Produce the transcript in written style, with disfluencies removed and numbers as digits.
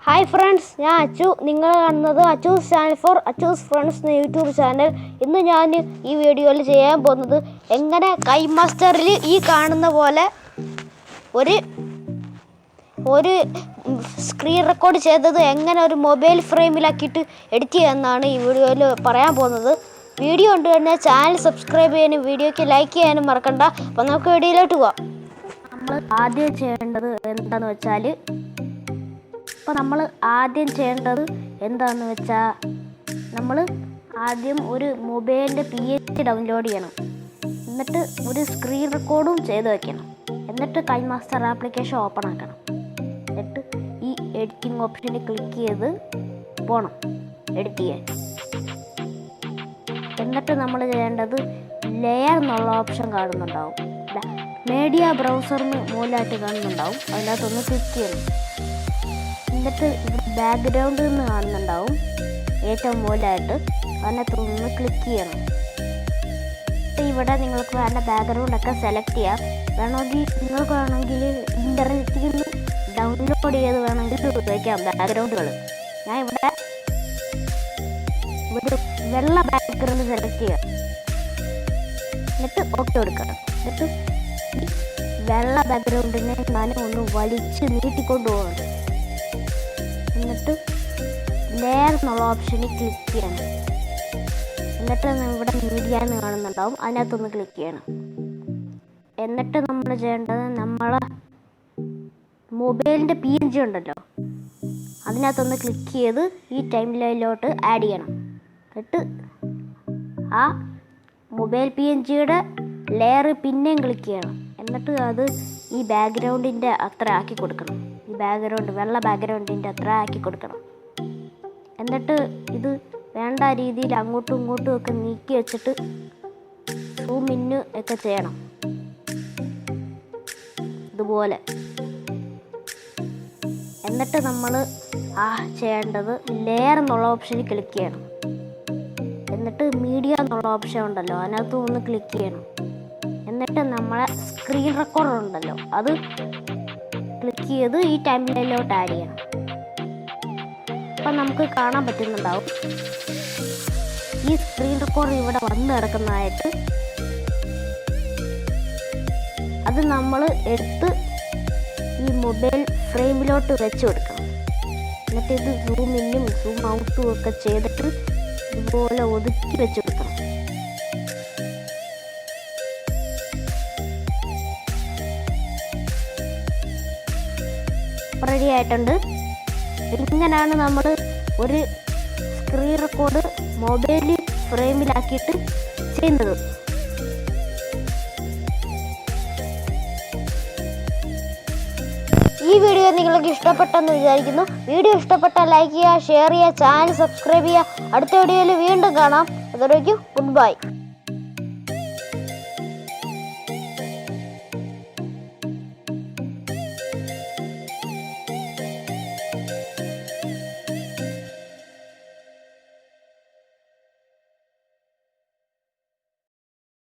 Hi friends, ഞാൻ അച്ചു. നിങ്ങൾ കാണുന്നത് Achus channel for Achus friends എന്ന യൂട്യൂബ് ചാനൽ. ഇന്ന് ഞാൻ ഈ വീഡിയോയിൽ ചെയ്യാൻ പോകുന്നത് എങ്ങനെ കൈമാസ്റ്ററിൽ ഈ കാണുന്ന പോലെ ഒരു സ്ക്രീൻ റെക്കോർഡ് ചെയ്തത് എങ്ങനെ ഒരു മൊബൈൽ ഫ്രെയിമിലാക്കിയിട്ട് എഡിറ്റ് ചെയ്യാമെന്നാണ് ഈ വീഡിയോയിൽ പറയാൻ പോകുന്നത്. വീഡിയോ കൊണ്ട് തന്നെ ചാനൽ സബ്സ്ക്രൈബ് ചെയ്യാനും വീഡിയോയ്ക്ക് ലൈക്ക് ചെയ്യാനും മറക്കണ്ട. അപ്പോൾ നമുക്ക് വീഡിയോയിലോട്ട് പോവാം. നമ്മൾ ആദ്യം ചെയ്യേണ്ടത് എന്താണെന്ന് വെച്ചാൽ നമ്മൾ ആദ്യം ഒരു മൊബൈലിൻ്റെ PNG ഡൗൺലോഡ് ചെയ്യണം. എന്നിട്ട് ഒരു സ്ക്രീൻ റെക്കോർഡും ചെയ്ത് വയ്ക്കണം. എന്നിട്ട് കൈമാസ്റ്റർ ആപ്ലിക്കേഷൻ ഓപ്പൺ ആക്കണം. എന്നിട്ട് ഈ എഡിറ്റിംഗ് ഓപ്ഷനിൽ ക്ലിക്ക് ചെയ്ത് പോകണം എഡിറ്റ് ചെയ്യാൻ. എന്നിട്ട് നമ്മൾ ചെയ്യേണ്ടത് ലെയർ എന്നുള്ള ഓപ്ഷൻ കാണുന്നുണ്ടാവും. മീഡിയ ബ്രൗസറിന് മൂലമായിട്ട് കാണുന്നുണ്ടാവും. അതിനകത്തൊന്ന് ക്ലിക്ക് ചെയ്യണം. എന്നിട്ട് ബാക്ക്ഗ്രൗണ്ട് എന്ന് കാണുന്നുണ്ടാവും ഏറ്റവും മൂലമായിട്ട്. അതിനകത്തൊന്ന് ക്ലിക്ക് ചെയ്യണം. ഇവിടെ നിങ്ങൾക്ക് വേണ്ട ബാക്ക്ഗ്രൗണ്ടൊക്കെ സെലക്ട് ചെയ്യാം. നിങ്ങൾക്ക് ഇൻ്റർനെറ്റിൽ നിന്ന് ഡൗൺലോഡ് ചെയ്ത് വേണമെങ്കിൽ ഉപയോഗിക്കാം ബാക്ക്ഗ്രൗണ്ടുകൾ. ഞാൻ ഇവിടെ ഒരു വെള്ള ബാക്ക്ഗ്രൗണ്ട് സെലക്ട് ചെയ്യാം. എന്നിട്ട് ഓക്കെ കൊടുക്കണം. എന്നിട്ട് വെള്ള ബാക്ക്ഗ്രൗണ്ടിനെ ഞാൻ ഒന്ന് വലിച്ച് നീട്ടിക്കൊണ്ട് പോകുന്നുണ്ട്. എന്നിട്ട് ലെയർ എന്നുള്ള ഓപ്ഷനിൽ ക്ലിക്ക് ചെയ്യണം. എന്നിട്ട് ഇവിടെ മീഡിയ എന്ന് കാണുന്നുണ്ടാവും. അതിനകത്തൊന്ന് ക്ലിക്ക് ചെയ്യണം. എന്നിട്ട് നമ്മൾ ചെയ്യേണ്ടത് നമ്മളെ മൊബൈലിൻ്റെ PNG ഉണ്ടല്ലോ, അതിനകത്തൊന്ന് ക്ലിക്ക് ചെയ്ത് ഈ ടൈം ലൈനിലോട്ട് ആഡ് ചെയ്യണം. എന്നിട്ട് ആ മൊബൈൽ PNGയുടെ ലെയർ പിന്നെയും ക്ലിക്ക് ചെയ്യണം. എന്നിട്ട് അത് ഈ ബാക്ക്ഗ്രൗണ്ടിൻ്റെ അത്ര ആക്കി കൊടുക്കണം. ഈ വെള്ള ബാക്ക്ഗ്രൗണ്ടിൻ്റെ അത്ര ആക്കി കൊടുക്കണം. എന്നിട്ട് ഇത് വേണ്ട രീതിയിൽ അങ്ങോട്ടും ഇങ്ങോട്ടും ഒക്കെ നീക്കി വെച്ചിട്ട് സൂം ഇൻ ഒക്കെ ചെയ്യണം ഇതുപോലെ. എന്നിട്ട് നമ്മൾ ചെയ്യേണ്ടത് ലെയർ എന്നുള്ള ഓപ്ഷനിൽ ക്ലിക്ക് ചെയ്യണം. എന്നിട്ട് മീഡിയ എന്നുള്ള ഓപ്ഷൻ ഉണ്ടല്ലോ, അതിനകത്ത് ഒന്ന് ക്ലിക്ക് ചെയ്യണം. എന്നിട്ട് നമ്മളെ സ്ക്രീൻ റെക്കോർഡർ ഉണ്ടല്ലോ, അത് ക്ലിക്ക് ചെയ്ത് ഈ ടൈം ലൈനിലോട്ട് ആഡ് ചെയ്യണം. അപ്പം നമുക്ക് കാണാൻ പറ്റുന്നുണ്ടാവും ഈ സ്ക്രീൻ റെക്കോർഡർ ഇവിടെ വന്ന് കിടക്കുന്നതായിട്ട്. അത് നമ്മൾ എടുത്ത് ഈ മൊബൈൽ ഫ്രെയിമിലോട്ട് വെച്ച് കൊടുക്കണം. എന്നിട്ട് ഇത് സൂം ഇന്നും സൂം ഔട്ടും ഒക്കെ ചെയ്തിട്ട് ഇതുപോലെ ഒതുക്കി വെച്ച് കൊടുക്കണം. റെഡി ആയിട്ടുണ്ട്. ഇങ്ങനെയാണ് നമ്മൾ ഒരു സ്ക്രീൻ റെക്കോർഡ് മൊബൈൽ ഫ്രെയിമിലാക്കിയിട്ട് ചെയ്യുന്നത്. ഈ വീഡിയോ നിങ്ങൾക്ക് ഇഷ്ടപ്പെട്ടെന്ന് വിചാരിക്കുന്നു. വീഡിയോ ഇഷ്ടപ്പെട്ടാൽ ലൈക്ക് ചെയ്യുക, ഷെയർ ചെയ്യുക, ചാനൽ സബ്സ്ക്രൈബ് ചെയ്യുക. അടുത്ത വീഡിയോയിൽ വീണ്ടും കാണാം. അതുവരേക്കും ഗുഡ് ബൈ.